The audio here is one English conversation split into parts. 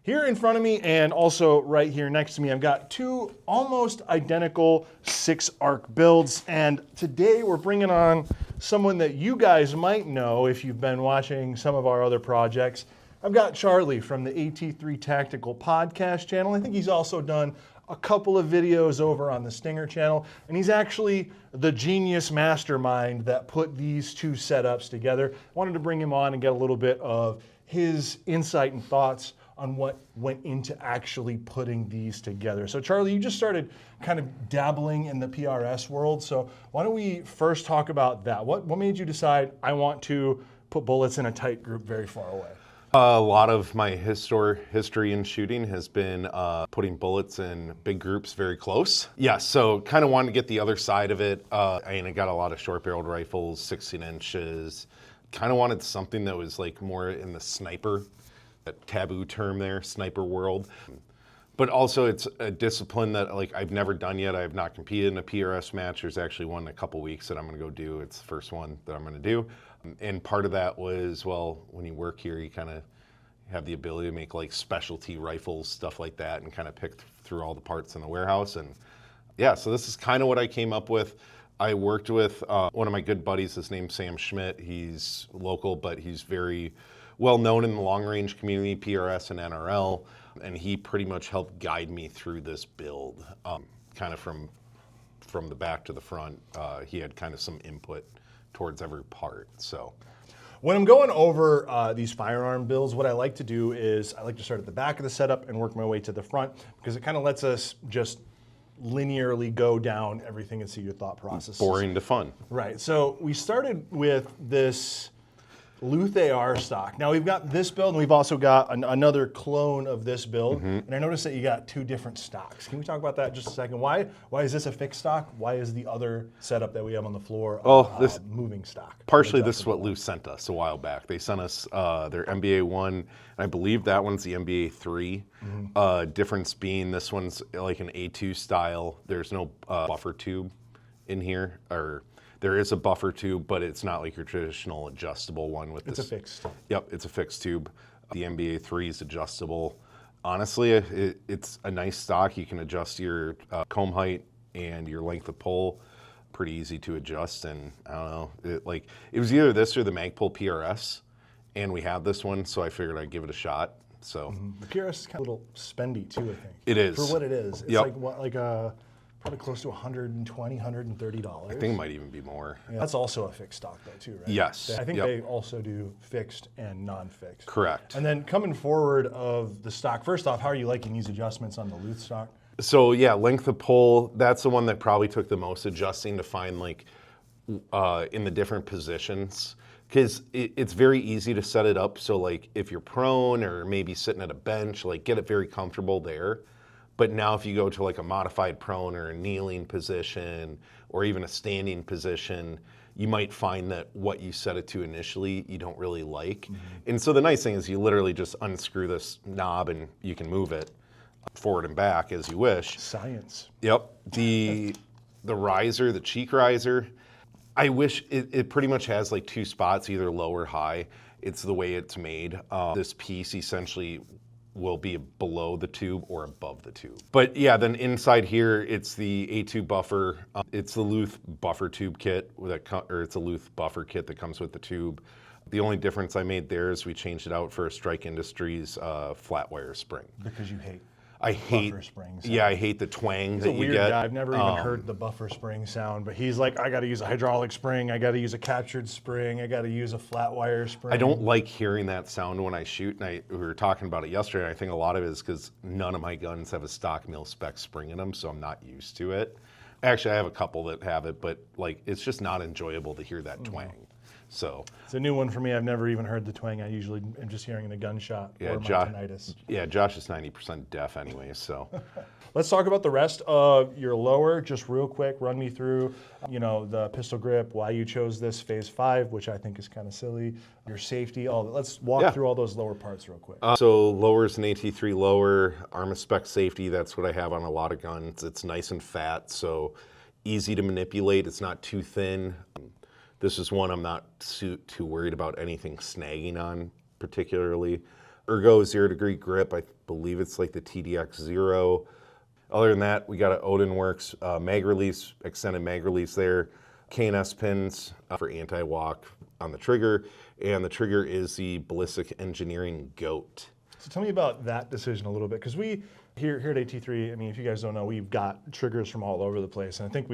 Here in front of me and also right here next to me, I've got two almost identical 6-arc builds. And today we're bringing on someone that you guys might know if you've been watching some of our other projects. I've got Charlie from the AT3 Tactical podcast channel. I think he's also done a couple of videos over on the Stinger channel, and he's actually the genius mastermind that put these two setups together. I wanted to bring him on and get a little bit of his insight and thoughts on what went into actually putting these together. So Charlie, you just started kind of dabbling in the PRS world, so why don't we first talk about that? What made you decide I want to put bullets in a tight group very far away? A lot of my history in shooting has been putting bullets in big groups very close. Yeah, so kind of wanted to get the other side of it. I got a lot of short-barreled rifles, 16 inches. Kind of wanted something that was like more in the sniper, that taboo term there, sniper world. But also it's a discipline that like I've never done yet. I have not competed in a PRS match. There's actually one in a couple weeks that I'm gonna go do. It's the first one that I'm gonna do. And part of that was, well, when you work here, you kind of have the ability to make like specialty rifles, stuff like that, and kind of pick through all the parts in the warehouse. And yeah, so this is kind of what I came up with. I worked with one of my good buddies, his name's Sam Schmidt. He's local, but he's very well known in the long range community, PRS and NRL. And he pretty much helped guide me through this build, kind of from the back to the front. He had kind of some input towards every part. So when I'm going over these firearm builds, what I like to do is I like to start at the back of the setup and work my way to the front, because it kind of lets us just linearly go down everything and see your thought process. Boring to fun. Right. So we started with this Luth AR stock. Now we've got this build, and we've also got another clone of this build. And I noticed that you got two different stocks. Can we talk about that just a second? Why is this a fixed stock? Why is the other setup that we have on the floor this moving stock? Partially, this is what Luth sent us a while back. They sent us their MBA 1, and I believe that one's the MBA 3. Difference being this one's like an A2 style. There's no buffer tube in here, or there is a buffer tube, but it's not like your traditional adjustable one with this. It's a fixed. Yep, it's a fixed tube. The MBA 3 is adjustable. Honestly, it's a nice stock. You can adjust your comb height and your length of pull. Pretty easy to adjust, and I don't know. It was either this or the Magpul PRS, and we have this one, so I figured I'd give it a shot. So the PRS is kind of a little spendy too, I think. It is. For what it is. It's like what, probably close to $120, $130. I think it might even be more. Yeah, that's also a fixed stock though too, right? Yes. I think they also do fixed and non-fixed. Correct. And then coming forward of the stock, first off, how are you liking these adjustments on the Luth stock? So yeah, length of pull, that's the one that probably took the most adjusting to find like in the different positions. Because it's very easy to set it up so like if you're prone or maybe sitting at a bench, like get it very comfortable there. But now if you go to like a modified prone or a kneeling position or even a standing position, you might find that what you set it to initially you don't really like. And so the nice thing is you literally just unscrew this knob and you can move it forward and back as you wish. Science. Yep. The riser, the cheek riser, I wish it pretty much has like two spots, either low or high. It's the way it's made. This piece essentially will be below the tube or above the tube. But yeah, then inside here, it's the A2 buffer. It's the Luth buffer tube kit, or it's a Luth buffer kit that comes with the tube. The only difference I made there is we changed it out for a Strike Industries flat wire spring. Because you hate buffer springs. Yeah, I hate the twang that you get. He's a weird guy. I've never even heard the buffer spring sound, but he's like, I got to use a hydraulic spring, I got to use a captured spring, I got to use a flat wire spring. I don't like hearing that sound when I shoot, and we were talking about it yesterday, and I think a lot of it is because none of my guns have a stock mil-spec spring in them, so I'm not used to it. Actually, I have a couple that have it, but like it's just not enjoyable to hear that twang. So it's a new one for me. I've never even heard the twang. I usually am just hearing the gunshot or my tinnitus. Yeah, Josh is 90% deaf anyway, so. Let's talk about the rest of your lower, just real quick. Run me through, the pistol grip, why you chose this phase 5, which I think is kind of silly, your safety, all that. Let's walk through all those lower parts real quick. So lower's an AT3 lower, Arma-spec safety, that's what I have on a lot of guns. It's nice and fat, so easy to manipulate. It's not too thin. This is one I'm not too worried about anything snagging on particularly. Ergo 0 degree grip. I believe it's like the TDX 0. Other than that, we got an Odin Works mag release, extended mag release there. K&S pins for anti-walk on the trigger. And the trigger is the Ballistic Engineering GOAT. So tell me about that decision a little bit, because we here at AT3, I mean, if you guys don't know, we've got triggers from all over the place, and I think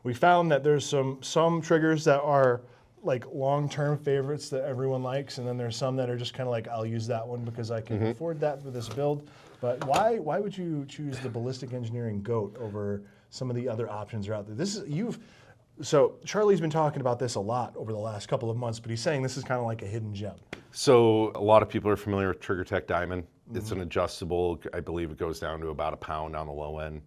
we found that there's some triggers that are like long-term favorites that everyone likes, and then there's some that are just kind of like, I'll use that one because I can afford that for this build. But why would you choose the Ballistic Engineering GOAT over some of the other options that are out there? So Charlie's been talking about this a lot over the last couple of months, but he's saying this is kind of like a hidden gem. So a lot of people are familiar with Trigger Tech Diamond. It's an adjustable, I believe it goes down to about a pound on the low end.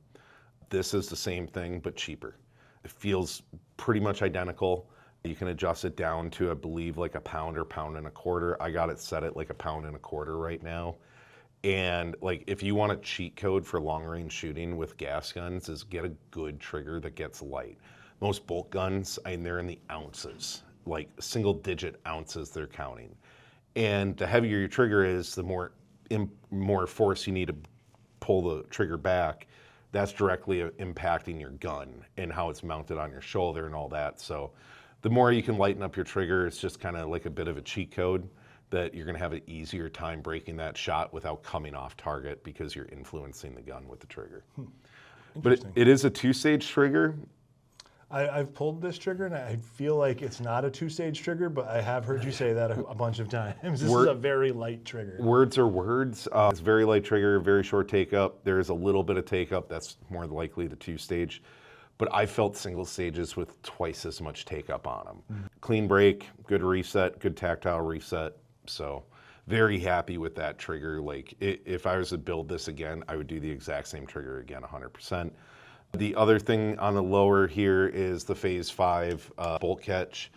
This is the same thing, but cheaper. It feels pretty much identical. You can adjust it down to, I believe, like a pound or pound and a quarter. I got it set at like a pound and a quarter right now. And like, if you want a cheat code for long range shooting with gas guns, is get a good trigger that gets light. Most bolt guns, I mean, they're in the ounces, like single digit ounces they're counting. And the heavier your trigger is, the more force you need to pull the trigger back. That's directly impacting your gun and how it's mounted on your shoulder and all that. So the more you can lighten up your trigger, it's just kind of like a bit of a cheat code that you're going to have an easier time breaking that shot without coming off target because you're influencing the gun with the trigger. But it is a 2-stage trigger. I've pulled this trigger and I feel like it's not a 2-stage trigger, but I have heard you say that a bunch of times. This is a very light trigger. Words are words. It's a very light trigger, very short take up. There is a little bit of take up. That's more likely the 2-stage. But I felt single stages with twice as much take up on them. Clean break, good reset, good tactile reset. So very happy with that trigger. Like if I was to build this again, I would do the exact same trigger again, 100%. The other thing on the lower here is the Phase 5 bolt catch.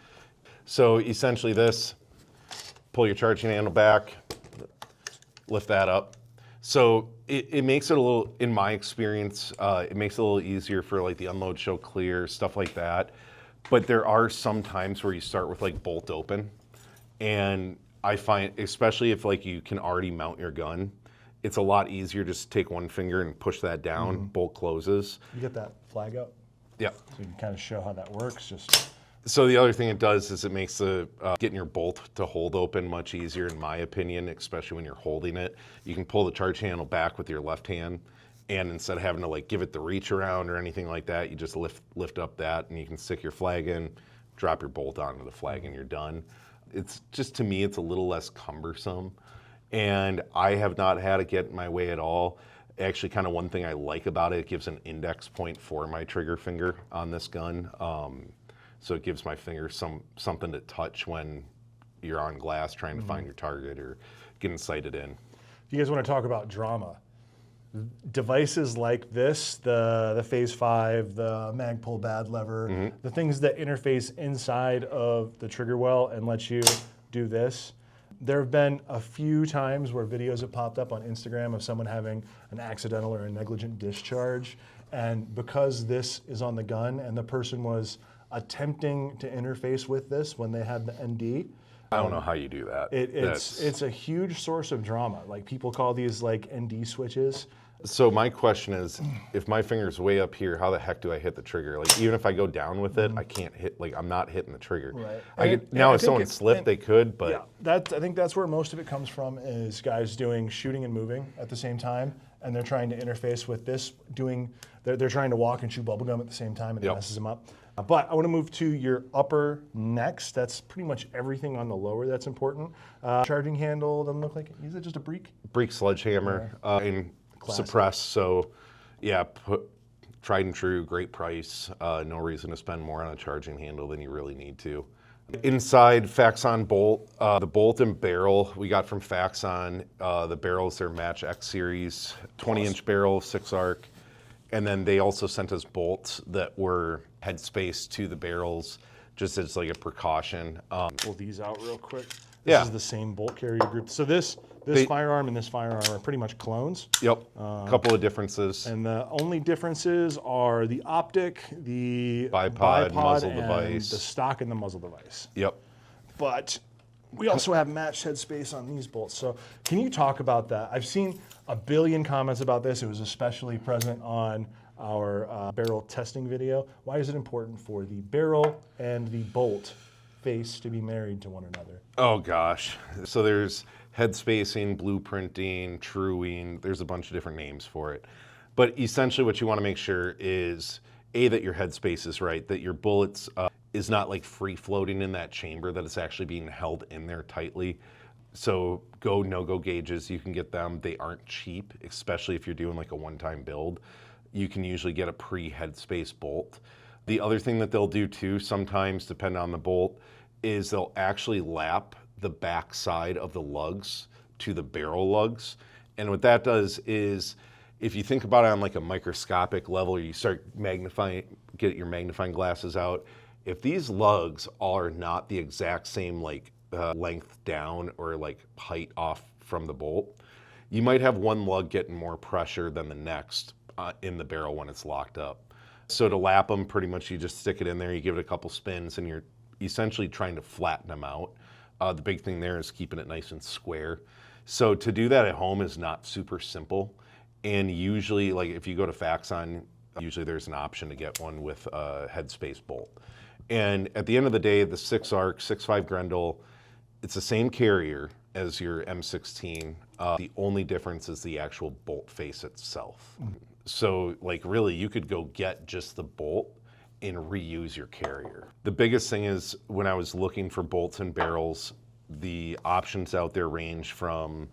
So essentially this, pull your charging handle back, lift that up. So it makes it a little, in my experience, it makes it a little easier for like the unload show clear, stuff like that. But there are some times where you start with like bolt open. And I find, especially if like you can already mount your gun, it's a lot easier just to take one finger and push that down, bolt closes. You get that flag up? Yeah. So you can kind of show how that works. So the other thing it does is it makes the getting your bolt to hold open much easier, in my opinion, especially when you're holding it. You can pull the charge handle back with your left hand, and instead of having to like give it the reach around or anything like that, you just lift up that, and you can stick your flag in, drop your bolt onto the flag, and you're done. It's just, to me, it's a little less cumbersome. And I have not had it get in my way at all. Actually, kind of one thing I like about it, it gives an index point for my trigger finger on this gun. So it gives my finger something to touch when you're on glass trying to find your target or getting sighted in. If you guys want to talk about drama, devices like this, the Phase 5, the mag pull bad lever, the things that interface inside of the trigger well and let you do this. There have been a few times where videos have popped up on Instagram of someone having an accidental or a negligent discharge, and because this is on the gun and the person was attempting to interface with this when they had the ND. I don't know how you do that. It's a huge source of drama. Like, people call these like ND switches. So my question is, if my finger's way up here, how the heck do I hit the trigger? Like, even if I go down with it, I can't hit, like, I'm not hitting the trigger. Right. Now if someone slipped, they could, but. Yeah, I think that's where most of it comes from, is guys doing shooting and moving at the same time, and they're trying to interface with this, they're trying to walk and chew bubblegum at the same time, and it messes them up. But I want to move to your upper next. That's pretty much everything on the lower that's important. Charging handle doesn't look like it. Is it just a break? Break sledgehammer. And Suppress, so yeah, tried and true, great price. No reason to spend more on a charging handle than you really need to. Inside, Faxon bolt. The bolt and barrel we got from Faxon. The barrels, their Match X series, 20-inch barrel, 6-arc. And then they also sent us bolts that were headspace to the barrels, just as like a precaution. Pull these out real quick. This is the same bolt carrier group. So this firearm and this firearm are pretty much clones. Yep, a couple of differences. And the only differences are the optic, the bipod muzzle and device, the stock and the muzzle device. Yep. But We also have matched headspace on these bolts. So can you talk about that? I've seen a billion comments about this. It was especially present on our barrel testing video. Why is it important for the barrel and the bolt face to be married to one another? Oh gosh. So there's head spacing, blueprinting, truing. There's a bunch of different names for it. But essentially what you want to make sure is that your headspace is right, that your bullets is not like free floating in that chamber, that it's actually being held in there tightly. So no-go gauges, you can get them. They aren't cheap, especially if you're doing like a one-time build. You can usually get a pre-headspace bolt. The other thing that they'll do too, sometimes depending on the bolt, is they'll actually lap the back side of the lugs to the barrel lugs. And what that does is, if you think about it on like a microscopic level, you start get your magnifying glasses out. If these lugs are not the exact same like length down or like height off from the bolt, you might have one lug getting more pressure than the next in the barrel when it's locked up. So to lap them, pretty much you just stick it in there, you give it a couple spins, and you're essentially trying to flatten them out. The big thing there is keeping it nice and square. So to do that at home is not super simple. And usually, like if you go to Faxon, usually there's an option to get one with a headspace bolt. And at the end of the day, the 6-arc, 6.5 Grendel, it's the same carrier as your M16. The only difference is the actual bolt face itself. So like really, you could go get just the bolt and reuse your carrier. The biggest thing is when I was looking for bolts and barrels, the options out there range from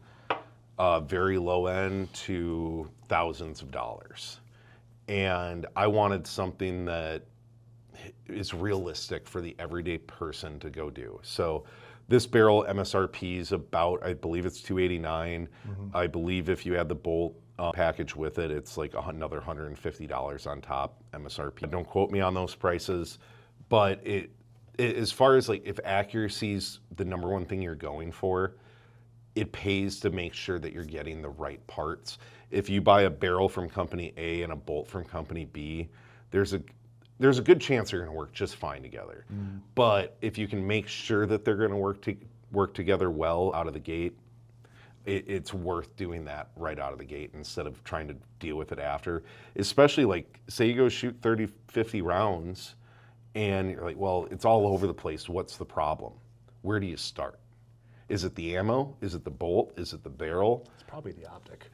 very low end to thousands of dollars. And I wanted something that is realistic for the everyday person to go do. So this barrel MSRP is about, I believe it's $289. I believe if you add the bolt package with it, it's like another $150 on top MSRP. Don't quote me on those prices, but it as far as like if accuracy's the number one thing you're going for, it pays to make sure that you're getting the right parts. If you buy a barrel from company A and a bolt from company B, there's a good chance they're going to work just fine together. But if you can make sure that they're going to work together well out of the gate, it's worth doing that right out of the gate instead of trying to deal with it after. Especially like, say you go shoot 30, 50 rounds and you're like, well, it's all over the place. What's the problem? Where do you start? Is it the ammo? Is it the bolt? Is it the barrel? It's probably the optic.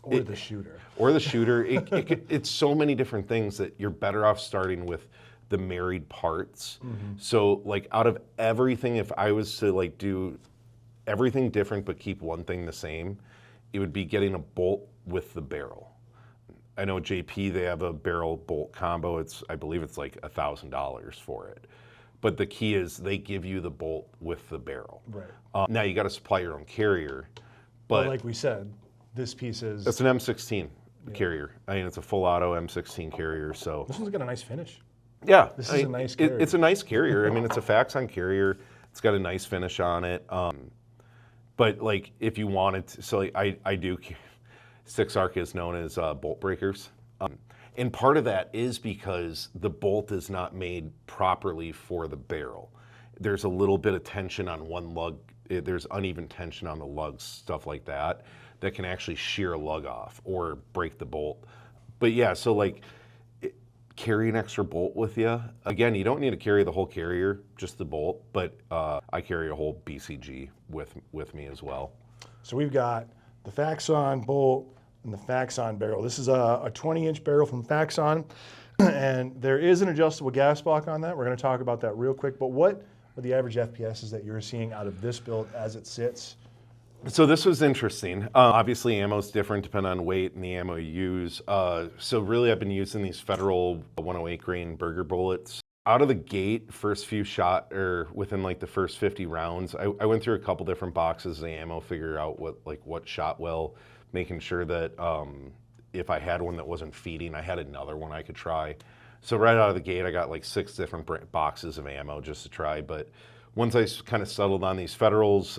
Or the shooter. Or the shooter. It's so many different things that you're better off starting with the married parts. So like out of everything, if I was to like do everything different but keep one thing the same, it would be getting a bolt with the barrel. I know JP, they have a barrel bolt combo. I believe it's like $1,000 for it. But the key is they give you the bolt with the barrel. Right. Now you got to supply your own carrier. But like we said, this piece is... It's an M16 carrier. I mean, it's a full auto M16 carrier, so... This one's got a nice finish. Yeah. This is a nice carrier. It's a nice carrier. I mean, it's a Faxon carrier. It's got a nice finish on it. But like, if you wanted to, so like I do, 6-arc is known as bolt breakers. And part of that is because the bolt is not made properly for the barrel. There's a little bit of tension on one lug. There's uneven tension on the lugs, stuff like that, that can actually shear a lug off or break the bolt. But yeah, so like carry an extra bolt with you. Again, you don't need to carry the whole carrier, just the bolt, but I carry a whole BCG with me as well. So we've got the Faxon bolt and the Faxon barrel. This is a 20-inch barrel from Faxon, and there is an adjustable gas block on that. We're going to talk about that real quick, but what are the average FPSs that you're seeing out of this build as it sits? So this was interesting. Obviously, ammo's different depending on weight and the ammo you use. So really, I've been using these Federal 108 grain burger bullets. Out of the gate, first few shot, or within like the first 50 rounds, I went through a couple different boxes of ammo, figure out what shot well, making sure that if I had one that wasn't feeding, I had another one I could try. So right out of the gate, I got like 6 different boxes of ammo just to try. But once I kind of settled on these Federals,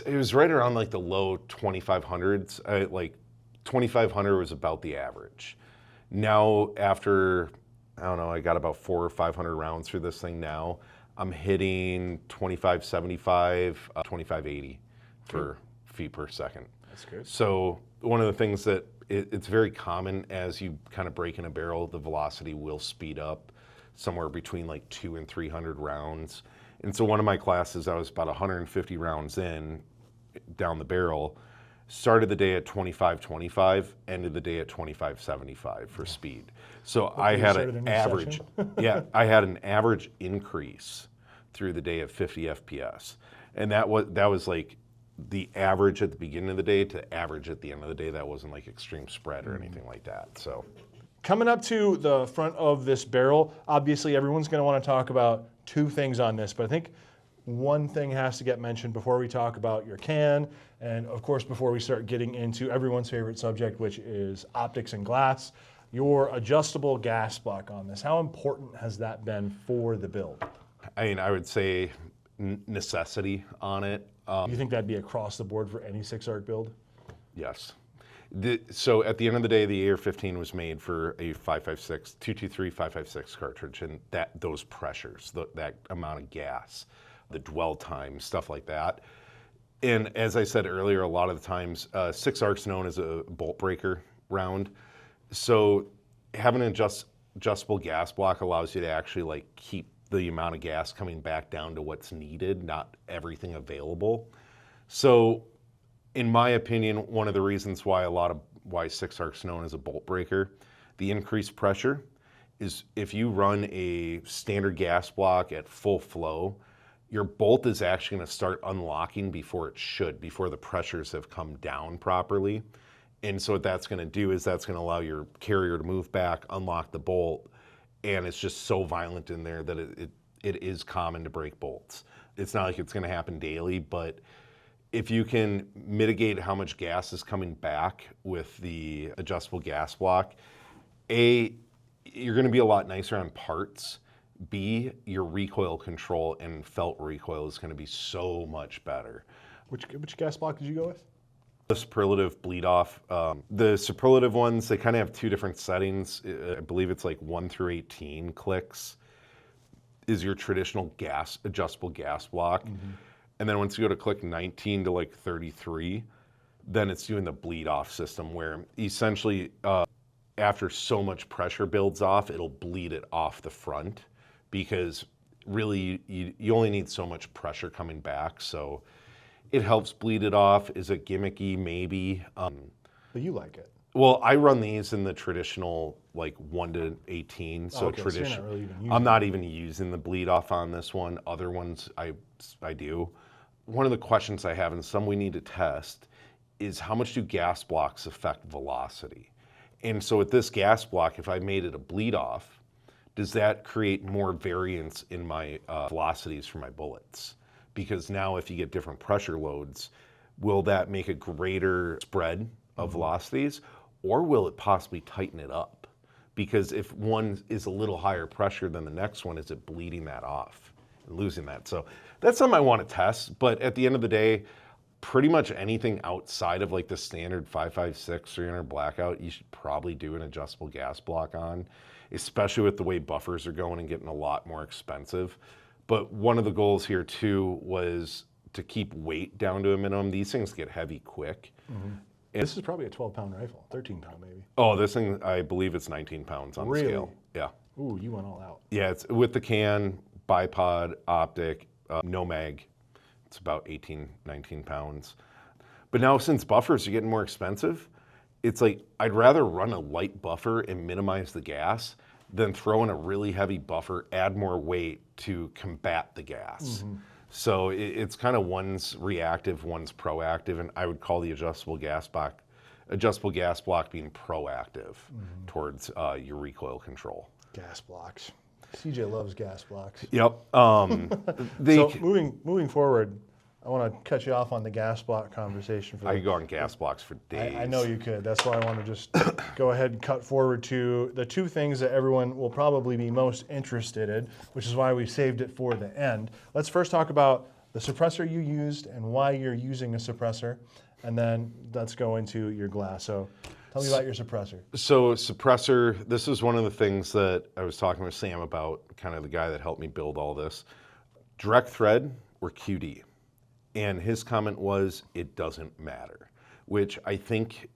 it was right around like the low 2500s. Like 2500 was about the average. Now after, I don't know, I got about 400 or 500 rounds through this thing now, I'm hitting 2575, 2580 for feet per second. That's good. So one of the things that it's very common as you kind of break in a barrel, the velocity will speed up somewhere between like 200 and 300 rounds. And so one of my classes, I was about 150 rounds in down the barrel, started the day at 2525, ended the day at 2575 for speed. So I had an average, I had an average increase through the day of 50 FPS. And that was like the average at the beginning of the day to average at the end of the day. That wasn't like extreme spread or anything like that. So coming up to the front of this barrel, obviously everyone's going to want to talk about two things on this, but I think one thing has to get mentioned before we talk about your can, and of course before we start getting into everyone's favorite subject, which is optics and glass, your adjustable gas block on this. How important has that been for the build? I mean, I would say necessity on it. You think that'd be across the board for any 6-arc build? Yes. So at the end of the day, the AR-15 was made for a 5.56, 223 5.56 cartridge, and those pressures, that amount of gas, the dwell time, stuff like that. And as I said earlier, a lot of the times, 6-arc's known as a bolt breaker round. So having an adjustable gas block allows you to actually like keep the amount of gas coming back down to what's needed, not everything available. So in my opinion, one of the reasons why 6-arc's known as a bolt breaker, the increased pressure is if you run a standard gas block at full flow, your bolt is actually going to start unlocking before it should, before the pressures have come down properly. And so what that's going to do is that's going to allow your carrier to move back, unlock the bolt, and it's just so violent in there that it is common to break bolts. It's not like it's going to happen daily, but if you can mitigate how much gas is coming back with the adjustable gas block, A, you're going to be a lot nicer on parts. B, your recoil control and felt recoil is going to be so much better. Which gas block did you go with? The superlative bleed off. The superlative ones, they kind of have two different settings. I believe it's like 1 through 18 clicks is your traditional adjustable gas block. Mm-hmm. And then once you go to click 19 to like 33, then it's doing the bleed off system where essentially after so much pressure builds off, it'll bleed it off the front because really you only need so much pressure coming back. So it helps bleed it off. Is it gimmicky? Maybe. But you like it. Well, I run these in the traditional like 1 to 18. So okay, traditional. So you're not really even using I'm not even using the bleed off on this one. Other ones I do. One of the questions I have, and some we need to test, is how much do gas blocks affect velocity? And so with this gas block, if I made it a bleed off, does that create more variance in my velocities for my bullets? Because now if you get different pressure loads, will that make a greater spread of velocities, or will it possibly tighten it up? Because if one is a little higher pressure than the next one, is it bleeding that off and losing that? So that's something I want to test, but at the end of the day, pretty much anything outside of like the standard 5.56 300 blackout, you should probably do an adjustable gas block on, especially with the way buffers are going and getting a lot more expensive. But one of the goals here too was to keep weight down to a minimum. These things get heavy quick. Mm-hmm. This is probably a 12-pound rifle, 13-pound maybe. Oh, this thing, I believe it's 19 pounds on the scale. Yeah. Ooh, you went all out. Yeah, it's with the can, bipod, optic, no mag. It's about 18, 19 pounds. But now since buffers are getting more expensive, it's like I'd rather run a light buffer and minimize the gas than throw in a really heavy buffer, add more weight to combat the gas. Mm-hmm. So it's kind of one's reactive, one's proactive, and I would call the adjustable gas block being proactive towards your recoil control. Gas blocks. CJ loves gas blocks. Yep. So moving forward, I want to cut you off on the gas block conversation. I could go on gas blocks for days. I know you could. That's why I want to just go ahead and cut forward to the two things that everyone will probably be most interested in, which is why we saved it for the end. Let's first talk about the suppressor you used and why you're using a suppressor, and then let's go into your glass. So tell me about your suppressor. So suppressor, this is one of the things that I was talking with Sam about, kind of the guy that helped me build all this. direct thread or QD. And his comment was, it doesn't matter, which I think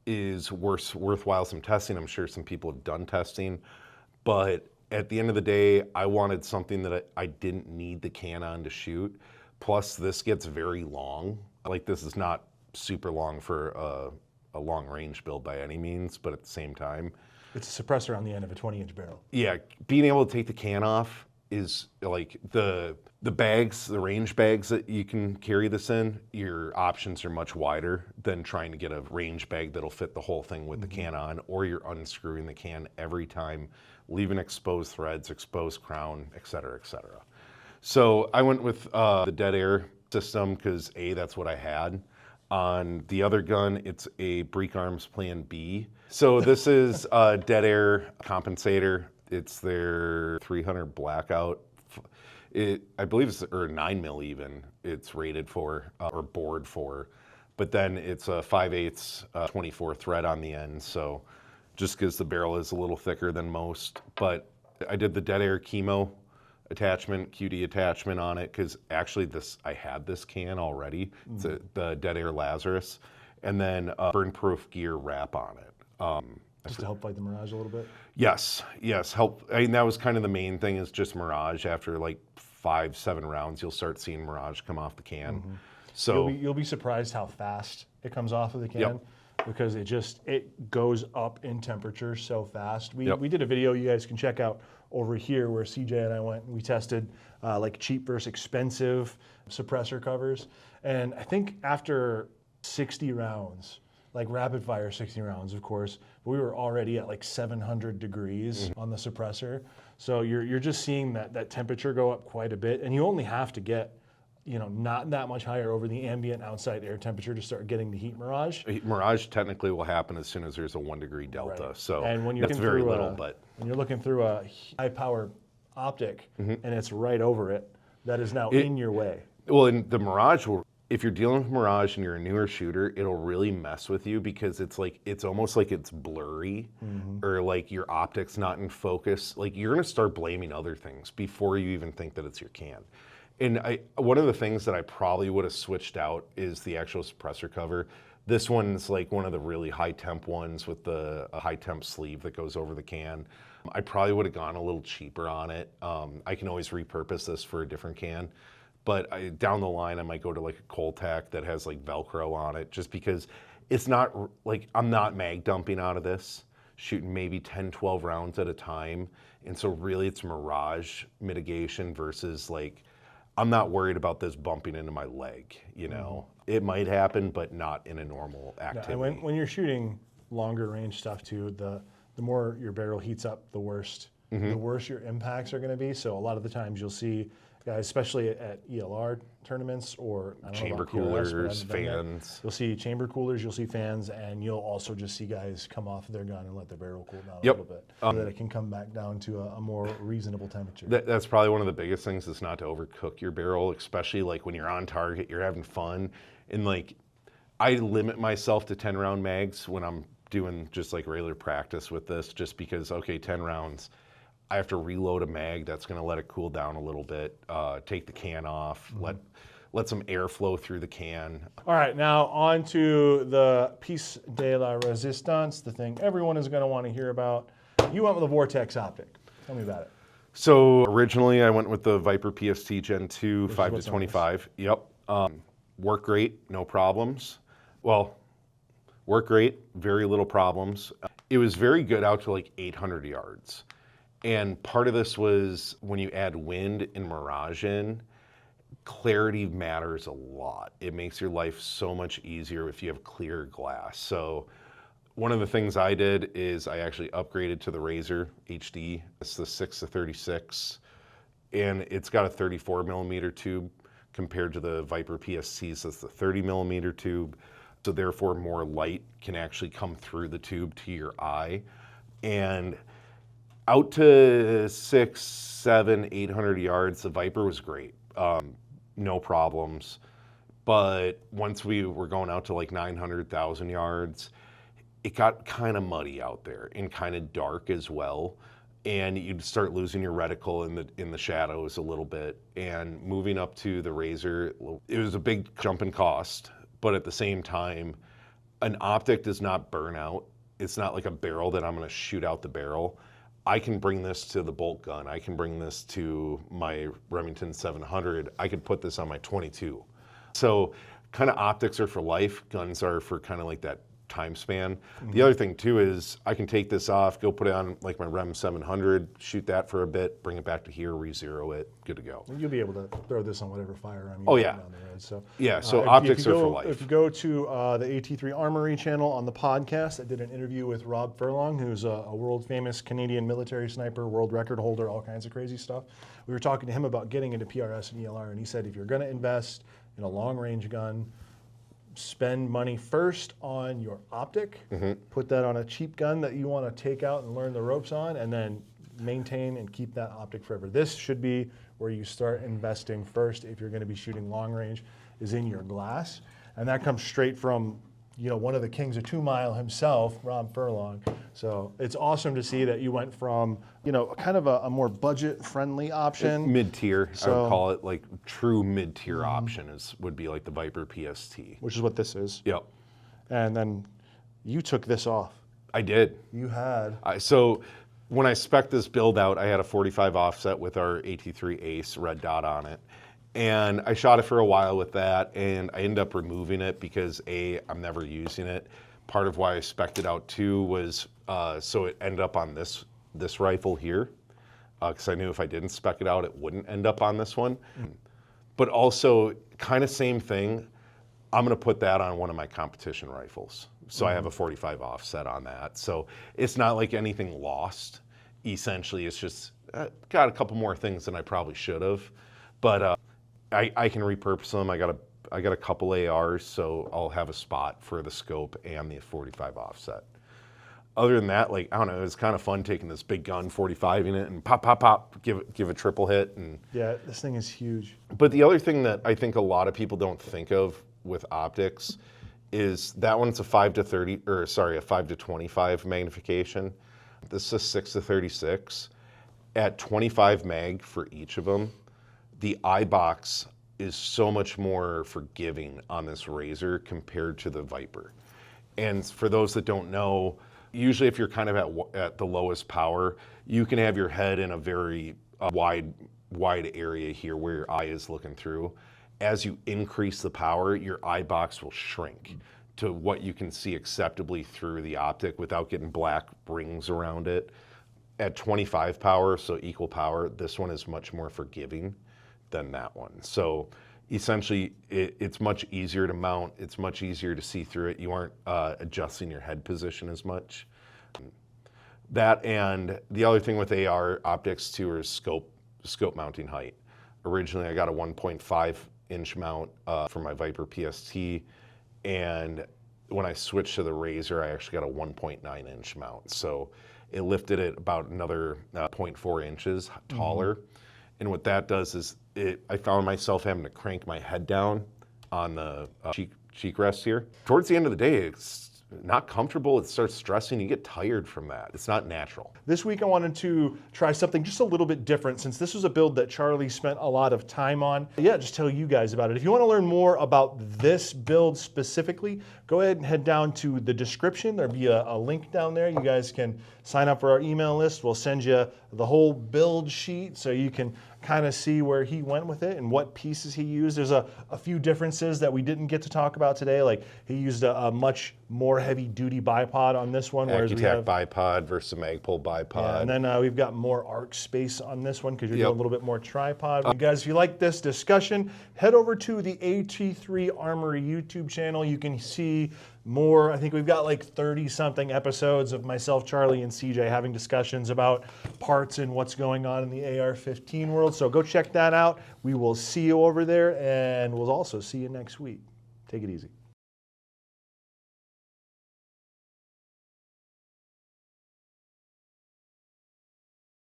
is worthwhile some testing. I'm sure some people have done testing, but at the end of the day, I wanted something that I didn't need the can on to shoot. Plus, this gets very long. Like, this is not super long for a long range build by any means, but at the same time, It's a suppressor on the end of a 20-inch barrel. yeah, being able to take the can off is like the bags, the range bags that you can carry this in, your options are much wider than trying to get a range bag that'll fit the whole thing with the can on, or you're unscrewing the can every time, leaving exposed threads, exposed crown, et cetera, et cetera. So I went with the dead air system because A, that's what I had. On the other gun, it's a Break Arms Plan B. So this is a dead air compensator. It's their 300 blackout. I believe it's, or 9 mil even, it's rated for, or bored for. But then it's a 5/8 24 thread on the end. So just because the barrel is a little thicker than most. But I did the dead air chemo attachment, QD attachment on it, because actually I had this can already. It's the Dead Air Lazarus, and then burn-proof gear wrap on it. Just to help fight the mirage a little bit? Yes, help. I mean, that was kind of the main thing, is just mirage. After like 5-7 rounds, you'll start seeing mirage come off the can. So You'll be surprised how fast it comes off of the can. Because it goes up in temperature so fast. We did a video you guys can check out over here where CJ and I went and we tested like cheap versus expensive suppressor covers. And I think after 60 rounds, like rapid fire 60 rounds, of course, we were already at like 700 degrees on the suppressor. So you're just seeing that temperature go up quite a bit, and you only have to get, you know, not that much higher over the ambient outside air temperature to start getting the heat mirage. Mirage technically will happen as soon as there's a 1 degree delta. Right. So and when you're that's very through little, but when you're looking through a high power optic and it's right over it, that is now in your way. well, in the Mirage will. If you're dealing with Mirage and you're a newer shooter, it'll really mess with you because it's almost like it's blurry, or like your optic's not in focus. Like, you're gonna start blaming other things before you even think that it's your can. And one of the things that I probably would have switched out is the actual suppressor cover. This one's like one of the really high temp ones with the high temp sleeve that goes over the can. I probably would have gone a little cheaper on it. I can always repurpose this for a different can. But down the line, I might go to like a Coltac that has like Velcro on it, just because it's not like, I'm not mag dumping out of this, shooting maybe 10, 12 rounds at a time. And so really it's mirage mitigation versus like, I'm not worried about this bumping into my leg, you know. It might happen, but not in a normal activity. And when you're shooting longer range stuff too, the more your barrel heats up, the worse your impacts are going to be. So a lot of the times you'll see guys, especially at ELR tournaments or chamber about PRS, coolers, fans. You'll see chamber coolers, you'll see fans, and you'll also just see guys come off their gun and let their barrel cool down a little bit so that it can come back down to a more reasonable temperature. That's probably one of the biggest things, is not to overcook your barrel, especially like when you're on target, you're having fun. And like, I limit myself to 10 round mags when I'm doing just like regular practice with this, just because, okay, 10 rounds, I have to reload a mag. That's going to let it cool down a little bit. Take the can off. Let some air flow through the can. All right, now on to the piece de la resistance, the thing everyone is going to want to hear about. You went with the Vortex Optic. Tell me about it. So originally, I went with the Viper PST Gen 2 5 to 25. Yep. Work great, no problems. Well, work great, very little problems. It was very good out to like 800 yards. And part of this was when you add wind and mirage in, clarity matters a lot. It makes your life so much easier if you have clear glass. So one of the things I did is I actually upgraded to the Razor HD. It's the 6 to 36, and it's got a 34 millimeter tube compared to the Viper PSCs. That's the 30 millimeter tube. So therefore more light can actually come through the tube to your eye. And out to 600, 700, 800 yards, the Viper was great. No problems. But once we were going out to like 900,000 yards, it got kind of muddy out there and kind of dark as well. and you'd start losing your reticle in the shadows a little bit. And moving up to the Razor, it was a big jump in cost, but at the same time, an optic does not burn out. It's not like a barrel that I'm going to shoot out the barrel. I can bring this to the bolt gun. I can bring this to my Remington 700. I could put this on my 22. So kind of optics are for life. Guns are for kind of like that time span. The other thing too is I can take this off, go put it on like my Rem 700, shoot that for a bit, bring it back to here, re-zero it, good to go. You'll be able to throw this on whatever firearm you Oh, want yeah. down the road. So Yeah, so optics are for life. If you go to the AT3 Armory channel on the podcast, I did an interview with Rob Furlong, who's a world famous Canadian military sniper, world record holder, all kinds of crazy stuff. We were talking to him about getting into PRS and ELR, and he said if you're going to invest in a long range gun, spend money first on your optic, put that on a cheap gun that you want to take out and learn the ropes on, and then maintain and keep that optic forever. This should be where you start investing first if you're going to be shooting long range, is in your glass. And that comes straight from, you know, one of the kings of 2 Mile himself, Rob Furlong. So it's awesome to see that you went from, you know, kind of a more budget-friendly option. Mid-tier, I would call it, like true mid-tier option would be like the Viper PST. Which is what this is. Yep. And then you took this off. I did. You had. So when I spec'd this build out, I had a 45 offset with our AT3 Ace red dot on it. And I shot it for a while with that, and I ended up removing it because I'm never using it. Part of why I spec'd it out too was so it ended up on this rifle here, because I knew if I didn't spec it out, it wouldn't end up on this one. But also, kind of same thing, I'm gonna put that on one of my competition rifles. So I have a 45 offset on that. So it's not like anything lost. Essentially, it's just got a couple more things than I probably should have. But I can repurpose them. I got a couple ARs, so I'll have a spot for the scope and the 45 offset. Other than that, like, I don't know, it was kind of fun taking this big gun, 45 in it, and pop, pop, pop, give a triple hit. And Yeah, this thing is huge. But the other thing that I think a lot of people don't think of with optics is that one's a 5 to 25 magnification. This is a 6 to 36. At 25 mag for each of them, the eye box is so much more forgiving on this Razor compared to the Viper. And for those that don't know, usually if you're kind of at the lowest power, you can have your head in a very wide area here where your eye is looking through. As you increase the power, your eye box will shrink to what you can see acceptably through the optic without getting black rings around it. At 25 power, so equal power, this one is much more forgiving than that one. So essentially, it's much easier to mount. It's much easier to see through it. You aren't adjusting your head position as much. That, and the other thing with AR optics too is scope mounting height. Originally, I got a 1.5 inch mount for my Viper PST, and when I switched to the Razor, I actually got a 1.9 inch mount. So it lifted it about another 0.4 inches taller. And what that does is I found myself having to crank my head down on the cheek rest here. Towards the end of the day, it's not comfortable. It starts stressing. You get tired from that. It's not natural. This week I wanted to try something just a little bit different since this was a build that Charlie spent a lot of time on. Yeah, just tell you guys about it. If you want to learn more about this build specifically, go ahead and head down to the description. There'll be a link down there. You guys can sign up for our email list. We'll send you the whole build sheet so you can kind of see where he went with it and what pieces he used. There's a few differences that we didn't get to talk about today. Like he used a much more heavy duty bipod on this one. Whereas we have bipod versus a Magpul bipod. Yeah, and then we've got more arc space on this one because you're doing a little bit more tripod. You guys, if you like this discussion, head over to the AT3 Armory YouTube channel. You can see more. I think we've got like 30-something episodes of myself, Charlie, and CJ having discussions about parts and what's going on in the AR-15 world. So go check that out. We will see you over there, and we'll also see you next week. Take it easy.